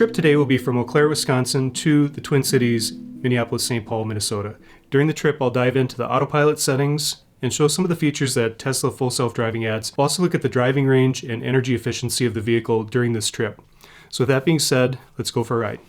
trip today will be from Eau Claire, Wisconsin to the Twin Cities, Minneapolis-St. Paul, Minnesota. During the trip, I'll dive into the Autopilot settings and show some of the features that Tesla Full Self-Driving adds. We'll also look at the driving range and energy efficiency of the vehicle during this trip. So with that being said, let's go for a ride.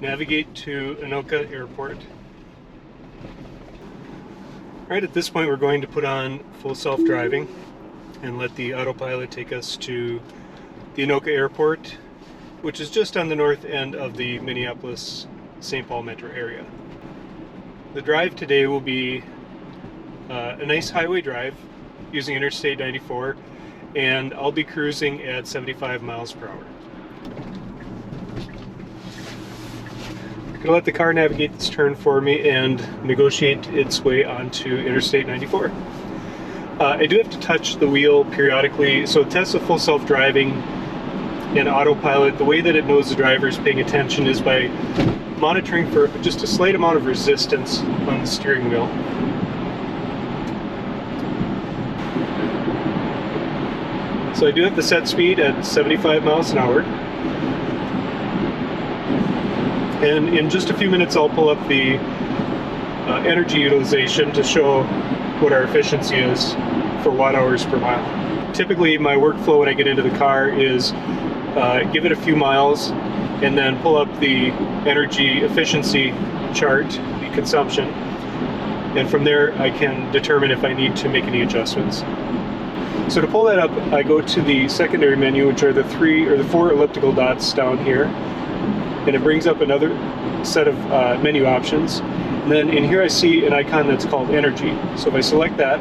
Navigate to Anoka Airport. Right at this point, we're going to put on Full Self-Driving and let the Autopilot take us to the Anoka Airport, which is just on the north end of the Minneapolis-St. Paul metro area. The drive today will be a nice highway drive using Interstate 94, and I'll be cruising at 75 miles per hour. I'm going to let the car navigate this turn for me and negotiate its way onto Interstate 94. I do have to touch the wheel periodically. So Tesla Full Self-Driving and Autopilot, the way that it knows the driver is paying attention is by monitoring for just a slight amount of resistance on the steering wheel. So I do have the set speed at 75 miles an hour. And in just a few minutes, I'll pull up the energy utilization to show what our efficiency is for watt-hours per mile. Typically, my workflow when I get into the car is give it a few miles and then pull up the energy efficiency chart, the consumption, and from there I can determine if I need to make any adjustments. So to pull that up, I go to the secondary menu, which are the four elliptical dots down here, and it brings up another set of menu options. And then in here I see an icon that's called energy. So if I select that,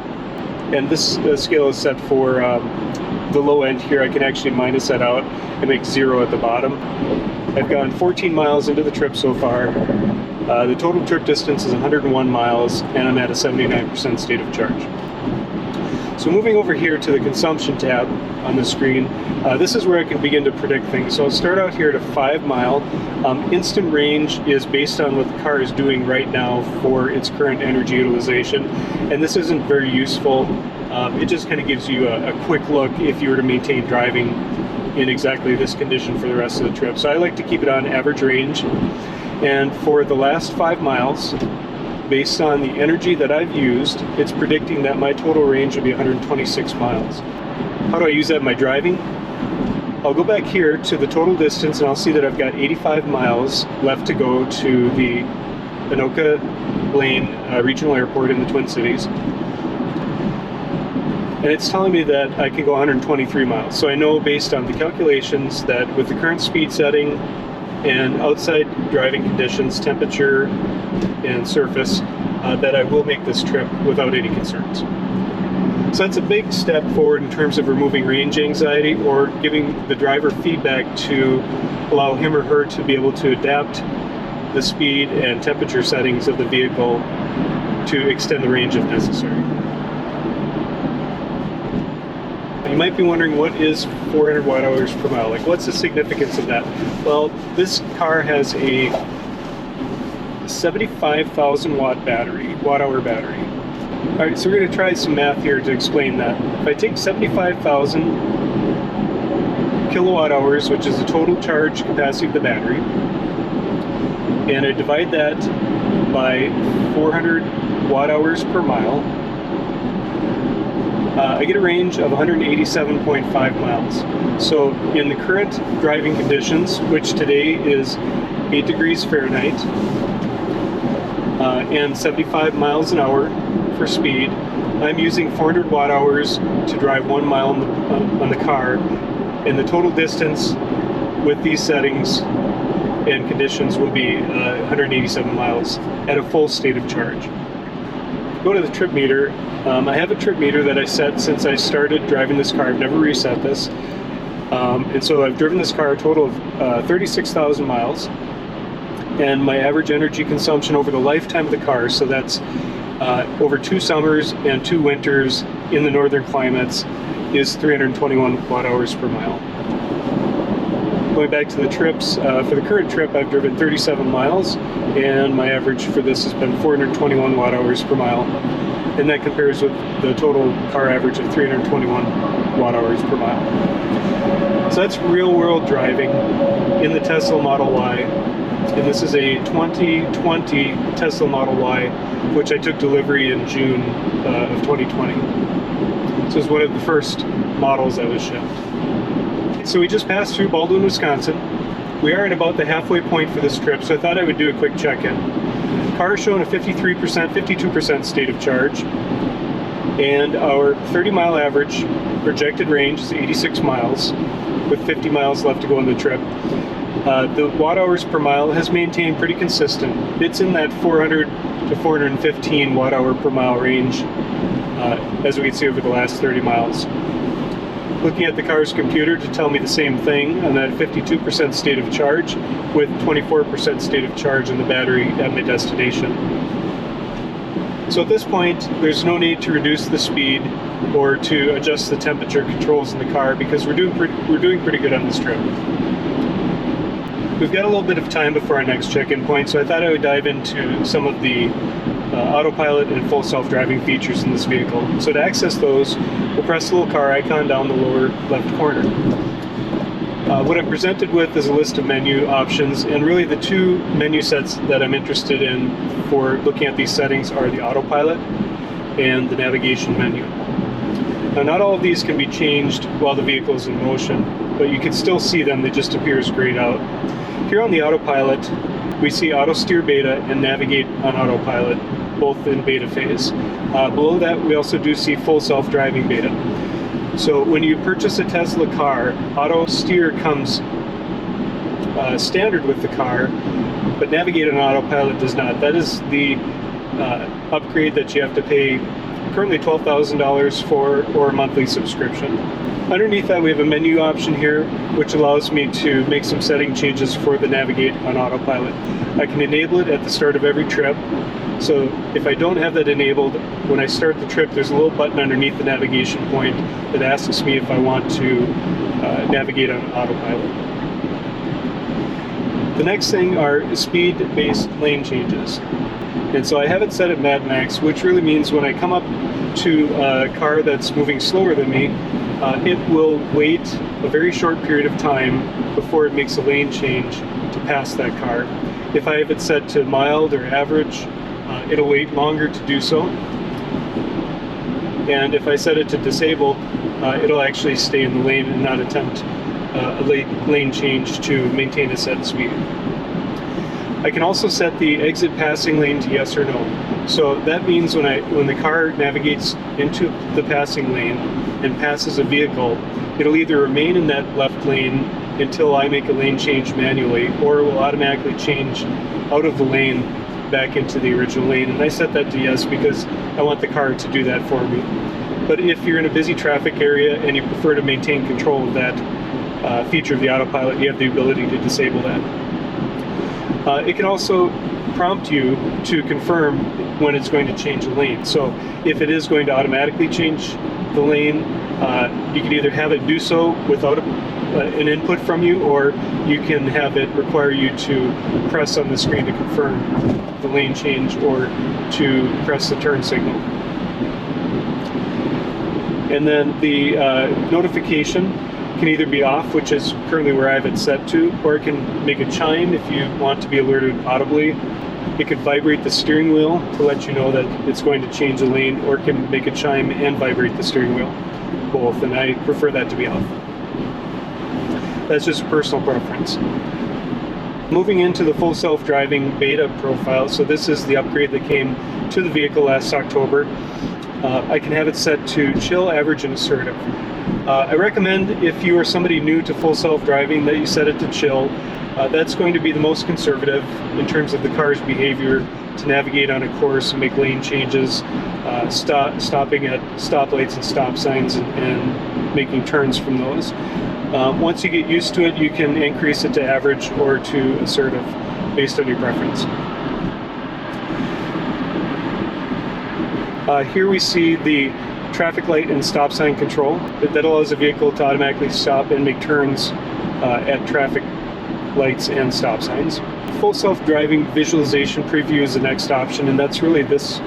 and this scale is set for the low end here, I can actually minus that out and make 0 at the bottom. I've gone 14 miles into the trip so far. The total trip distance is 101 miles, and I'm at a 79% state of charge. So moving over here to the consumption tab on the screen, this is where I can begin to predict things. So I'll start out here at a 5 mile. Instant range is based on what the car is doing right now for its current energy utilization. And this isn't very useful. It just kind of gives you a quick look if you were to maintain driving in exactly this condition for the rest of the trip. So I like to keep it on average range. And for the last 5 miles, based on the energy that I've used, it's predicting that my total range will be 126 miles. How do I use that in my driving? I'll go back here to the total distance and I'll see that I've got 85 miles left to go to the Anoka Lane Regional Airport in the Twin Cities. And it's telling me that I can go 123 miles. So I know based on the calculations that with the current speed setting and outside driving conditions, temperature and surface, that I will make this trip without any concerns. So that's a big step forward in terms of removing range anxiety or giving the driver feedback to allow him or her to be able to adapt the speed and temperature settings of the vehicle to extend the range if necessary. You might be wondering, what is 400 watt-hours per mile? Like, what's the significance of that? Well, this car has a 75,000 watt-hour battery. All right, so we're going to try some math here to explain that. If I take 75,000 kilowatt hours, which is the total charge capacity of the battery, and I divide that by 400 watt-hours per mile, I get a range of 187.5 miles. So in the current driving conditions, which today is 8 degrees Fahrenheit and 75 miles an hour for speed, I'm using 400 watt hours to drive 1 mile on the car, and the total distance with these settings and conditions will be 187 miles at a full state of charge. Go to the trip meter. I have a trip meter that I set since I started driving this car. I've never reset this. And so I've driven this car a total of 36,000 miles. And my average energy consumption over the lifetime of the car, so that's over 2 summers and 2 winters in the northern climates, is 321 watt-hours per mile. Going back to the trips, for the current trip I've driven 37 miles, and my average for this has been 421 watt-hours per mile. and that compares with the total car average of 321 watt-hours per mile. So that's real-world driving in the Tesla Model Y, and this is a 2020 Tesla Model Y, which I took delivery in June of 2020. So it's one of the first models that was shipped. So we just passed through Baldwin, Wisconsin. We are at about the halfway point for this trip, so I thought I would do a quick check-in. Car is showing a 53%, 52% state of charge, and our 30-mile average projected range is 86 miles, with 50 miles left to go on the trip. The watt-hours per mile has maintained pretty consistent. It's in that 400 to 415 watt-hour per mile range, as we can see over the last 30 miles. Looking at the car's computer to tell me the same thing on that 52% state of charge, with 24% state of charge in the battery at my destination. So at this point, there's no need to reduce the speed or to adjust the temperature controls in the car, because we're doing pretty good on this trip. We've got a little bit of time before our next check-in point, so I thought I would dive into some of the Autopilot and full self-driving features in this vehicle. So to access those, we'll press the little car icon down the lower left corner. What I'm presented with is a list of menu options, and really the two menu sets that I'm interested in for looking at these settings are the Autopilot and the navigation menu. Now, not all of these can be changed while the vehicle is in motion, but you can still see them. They just appear as grayed out. Here on the Autopilot, we see Auto Steer Beta and Navigate on Autopilot, both in beta phase. Below that, we also do see Full Self-Driving Beta. So when you purchase a Tesla car, Auto Steer comes standard with the car, but Navigate on Autopilot does not. That is the upgrade that you have to pay currently $12,000 for, or a monthly subscription. Underneath that, we have a menu option here, which allows me to make some setting changes for the Navigate on Autopilot. I can enable it at the start of every trip. So if I don't have that enabled, when I start the trip, there's a little button underneath the navigation point that asks me if I want to navigate on Autopilot. The next thing are speed-based lane changes. And so I have it set at Mad Max, which really means when I come up to a car that's moving slower than me, it will wait a very short period of time before it makes a lane change to pass that car. If I have it set to mild or average, it'll wait longer to do so. And if I set it to disable, it'll actually stay in the lane and not attempt a lane change to maintain a set speed. I can also set the exit passing lane to yes or no. So that means when the car navigates into the passing lane and passes a vehicle, it'll either remain in that left lane until I make a lane change manually, or it will automatically change out of the lane back into the original lane. And I set that to yes because I want the car to do that for me. But if you're in a busy traffic area and you prefer to maintain control of that feature of the Autopilot, you have the ability to disable that. It can also prompt you to confirm when it's going to change the lane. So if it is going to automatically change the lane, you can either have it do so without an input from you, or you can have it require you to press on the screen to confirm the lane change or to press the turn signal. And then the notification can either be off, which is currently where I have it set to, or it can make a chime if you want to be alerted audibly. It could vibrate the steering wheel to let you know that it's going to change the lane, or it can make a chime and vibrate the steering wheel, both, and I prefer that to be off. That's just a personal preference. Moving into the full self-driving beta profile, so this is the upgrade that came to the vehicle last October. I can have it set to chill, average, and assertive. I recommend, if you are somebody new to full self-driving, that you set it to chill. That's going to be the most conservative in terms of the car's behavior to navigate on a course and make lane changes, stopping at stoplights and stop signs and making turns from those. Once you get used to it, you can increase it to average or to assertive based on your preference. Here we see the traffic light and stop sign control. That allows the vehicle to automatically stop and make turns at traffic lights and stop signs. Full self-driving visualization preview is the next option, and that's really this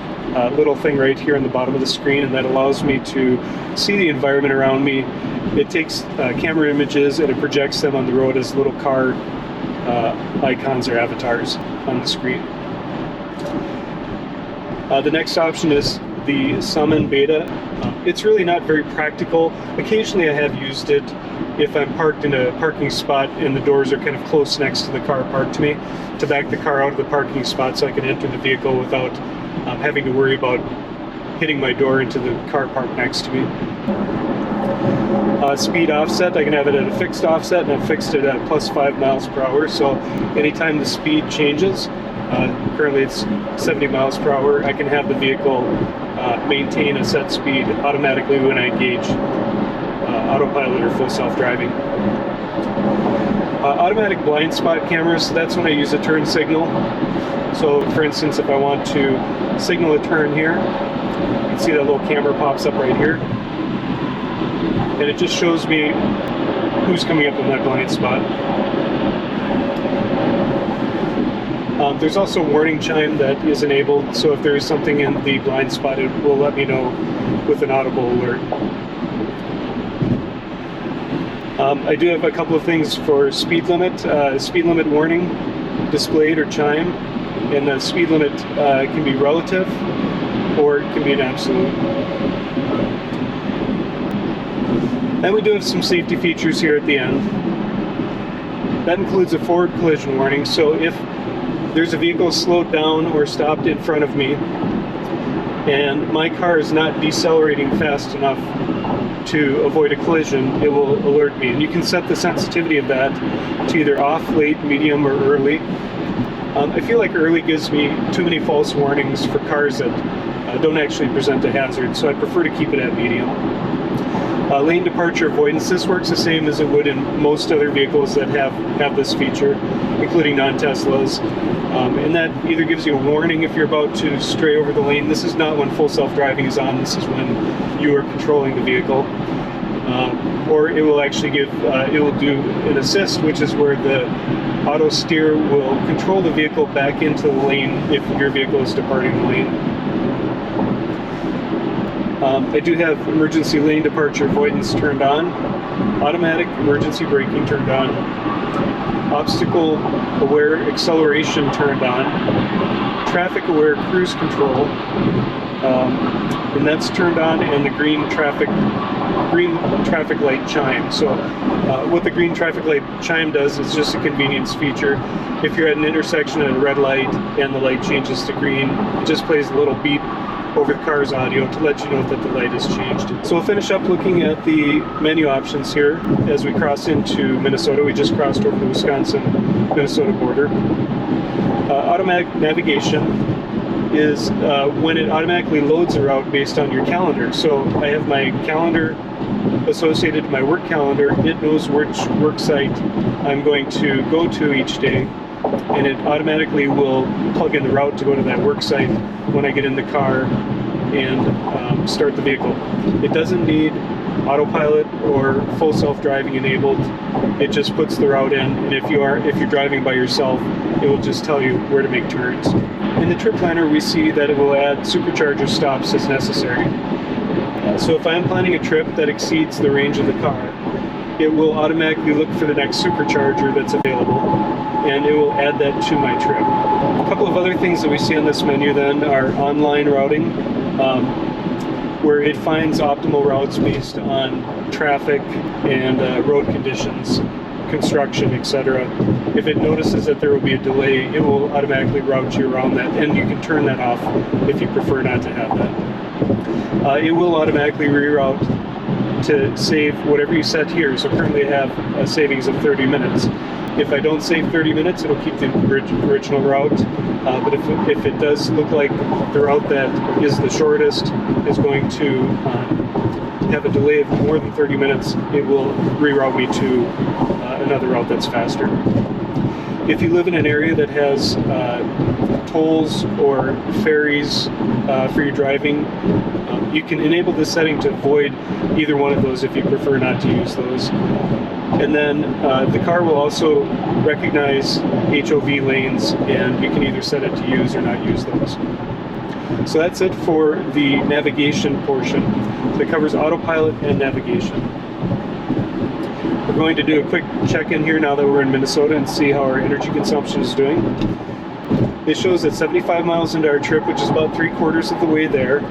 little thing right here on the bottom of the screen, and that allows me to see the environment around me. It takes camera images and it projects them on the road as little car icons or avatars on the screen. The next option is the Summon Beta. It's really not very practical. Occasionally I have used it if I'm parked in a parking spot and the doors are kind of close next to the car parked to me, to back the car out of the parking spot so I can enter the vehicle without having to worry about hitting my door into the car parked next to me. Speed offset, I can have it at a fixed offset, and I've fixed it at plus 5 miles per hour, so anytime the speed changes, currently it's 70 miles per hour, I can have the vehicle maintain a set speed automatically when I engage Autopilot or full self-driving. Automatic blind spot cameras, so that's when I use a turn signal. So for instance, if I want to signal a turn here, you can see that little camera pops up right here, and it just shows me who's coming up in that blind spot. There's also a warning chime that is enabled, so if there is something in the blind spot, it will let me know with an audible alert. I do have a couple of things for speed limit warning displayed or chime, and the speed limit can be relative or it can be an absolute. And we do have some safety features here at the end. That includes a forward collision warning, so if there's a vehicle slowed down or stopped in front of me and my car is not decelerating fast enough to avoid a collision, it will alert me. And you can set the sensitivity of that to either off, late, medium, or early. I feel like early gives me too many false warnings for cars that don't actually present a hazard, so I prefer to keep it at medium. Lane departure avoidance, this works the same as it would in most other vehicles that have this feature, including non-Teslas. And that either gives you a warning if you're about to stray over the lane. This is not when full self-driving is on, this is when you are controlling the vehicle. Or it will actually give, it will do an assist, which is where the auto steer will control the vehicle back into the lane if your vehicle is departing the lane. I do have emergency lane departure avoidance turned on, automatic emergency braking turned on, obstacle aware acceleration turned on, traffic aware cruise control, and that's turned on, and the green traffic light chime. So what the green traffic light chime does is just a convenience feature. If you're at an intersection at a red light and the light changes to green, it just plays a little beep over the car's audio to let you know that the light has changed. So we'll finish up looking at the menu options here as we cross into Minnesota. We just crossed over the Wisconsin-Minnesota border. Automatic navigation is when it automatically loads a route based on your calendar. So I have my calendar associated to my work calendar. It knows which work site I'm going to go to each day, and it automatically will plug in the route to go to that work site when I get in the car and start the vehicle. It doesn't need autopilot or full self-driving enabled. It just puts the route in, and if you're driving by yourself, it will just tell you where to make turns. In the trip planner, we see that it will add supercharger stops as necessary. So if I'm planning a trip that exceeds the range of the car, it will automatically look for the next supercharger that's available, and it will add that to my trip. A couple of other things that we see on this menu then are online routing, where it finds optimal routes based on traffic and road conditions, construction, etc. If it notices that there will be a delay, it will automatically route you around that, and you can turn that off if you prefer not to have that. It will automatically reroute to save whatever you set here. So currently I have a savings of 30 minutes. If I don't save 30 minutes, it'll keep the original route. But if it does look like the route that is the shortest is going to have a delay of more than 30 minutes, it will reroute me to another route that's faster. If you live in an area that has tolls or ferries for your driving, you can enable this setting to avoid either one of those if you prefer not to use those. And then the car will also recognize HOV lanes, and you can either set it to use or not use those. So that's it for the navigation portion. So it covers autopilot and navigation. We're going to do a quick check-in here now that we're in Minnesota and see how our energy consumption is doing. It shows that 75 miles into our trip, which is about 3/4 of the way there,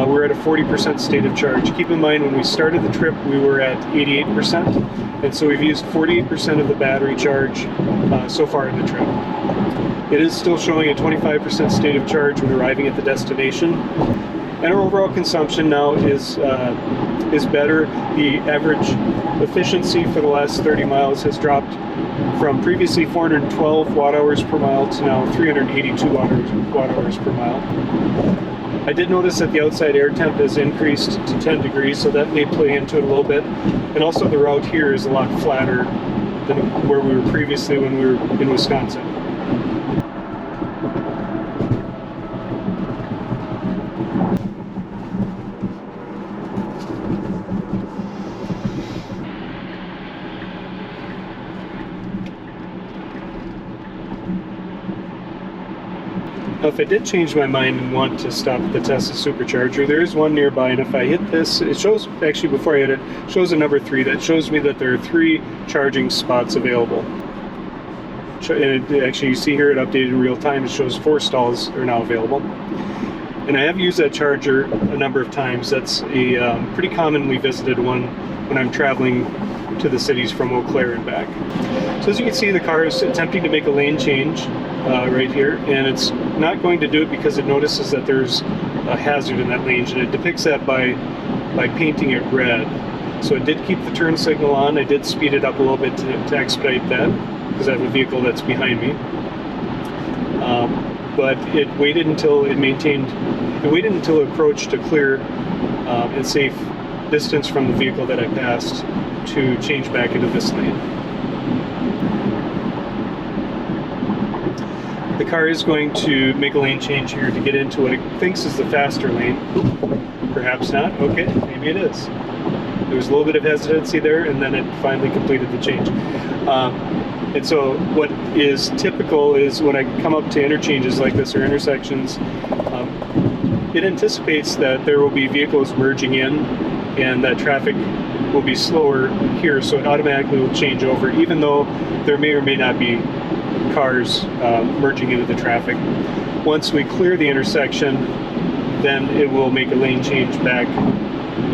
we're at a 40% state of charge. Keep in mind, when we started the trip, we were at 88%, and so we've used 48% of the battery charge so far in the trip. It is still showing a 25% state of charge when arriving at the destination, and our overall consumption now is better. The average efficiency for the last 30 miles has dropped from previously 412 watt-hours per mile to now 382 watt-hours per mile. I did notice that the outside air temp has increased to 10 degrees, so that may play into it a little bit. And also the route here is a lot flatter than where we were previously when we were in Wisconsin. Now, if I did change my mind and want to stop at the Tesla Supercharger, there is one nearby, and if I hit this, it shows, actually before I hit it, shows a number 3. That shows me that there are 3 charging spots available. And actually, you see here, it updated in real time, it shows 4 stalls are now available. And I have used that charger a number of times. That's a pretty commonly visited one when I'm traveling to the cities from Eau Claire and back. So as you can see, the car is attempting to make a lane change right here, and it's not going to do it because it notices that there's a hazard in that lane, and it depicts that by painting it red. So it did keep the turn signal on. I did speed it up a little bit to expedite that because I have a vehicle that's behind me. But it waited until it waited until it approached a clear and safe distance from the vehicle that I passed to change back into this lane. The car is going to make a lane change here to get into what it thinks is the faster lane. Perhaps not. Okay, maybe it is. There was a little bit of hesitancy there, and then it finally completed the change. And so what is typical is when I come up to interchanges like this or intersections, it anticipates that there will be vehicles merging in and that traffic will be slower here, so it automatically will change over, even though there may or may not be cars merging into the traffic. Once we clear the intersection, then it will make a lane change back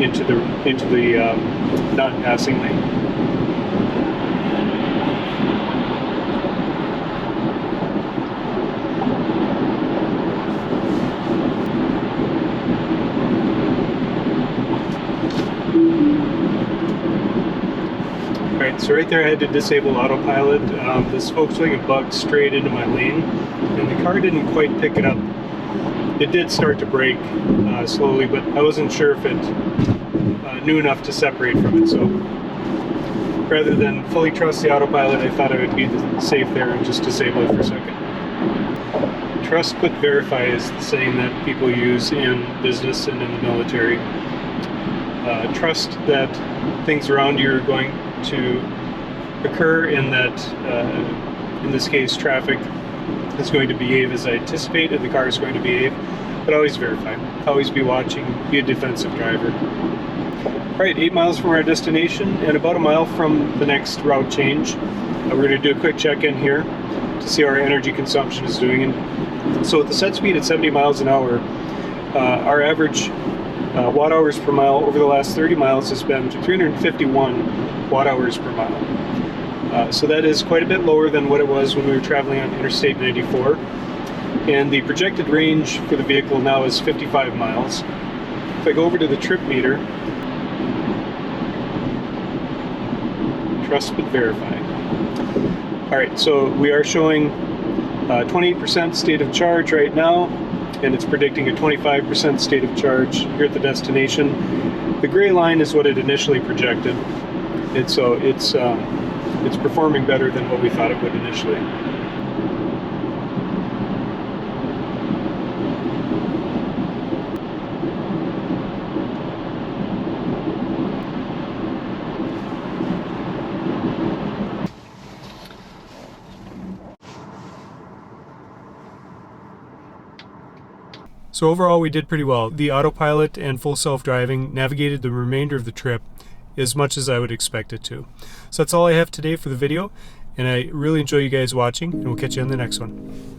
into the non-passing lane. Alright, so right there I had to disable autopilot. This Volkswagen bugged straight into my lane, and the car didn't quite pick it up. It did start to brake slowly, but I wasn't sure if it knew enough to separate from it, so rather than fully trust the autopilot, I thought I would be safe there and just disable it for a second. Trust but verify is the saying that people use in business and in the military. Trust that things around you are going to occur, and that in this case traffic is going to behave as I anticipate and the car is going to behave, but always verify. Always be watching, be a defensive driver. Alright, 8 miles from our destination and about a mile from the next route change. We're going to do a quick check-in here to see how our energy consumption is doing. And so with the set speed at 70 miles an hour, our average watt-hours per mile over the last 30 miles has been 351 watt-hours per mile. So that is quite a bit lower than what it was when we were traveling on Interstate 94. And the projected range for the vehicle now is 55 miles. If I go over to the trip meter, trust but verify. Alright, so we are showing 28% state of charge right now, and it's predicting a 25% state of charge here at the destination. The gray line is what it initially projected, and so it's performing better than what we thought it would initially. So overall we did pretty well. The autopilot and full self-driving navigated the remainder of the trip as much as I would expect it to. So that's all I have today for the video, and I really enjoy you guys watching, and we'll catch you on the next one.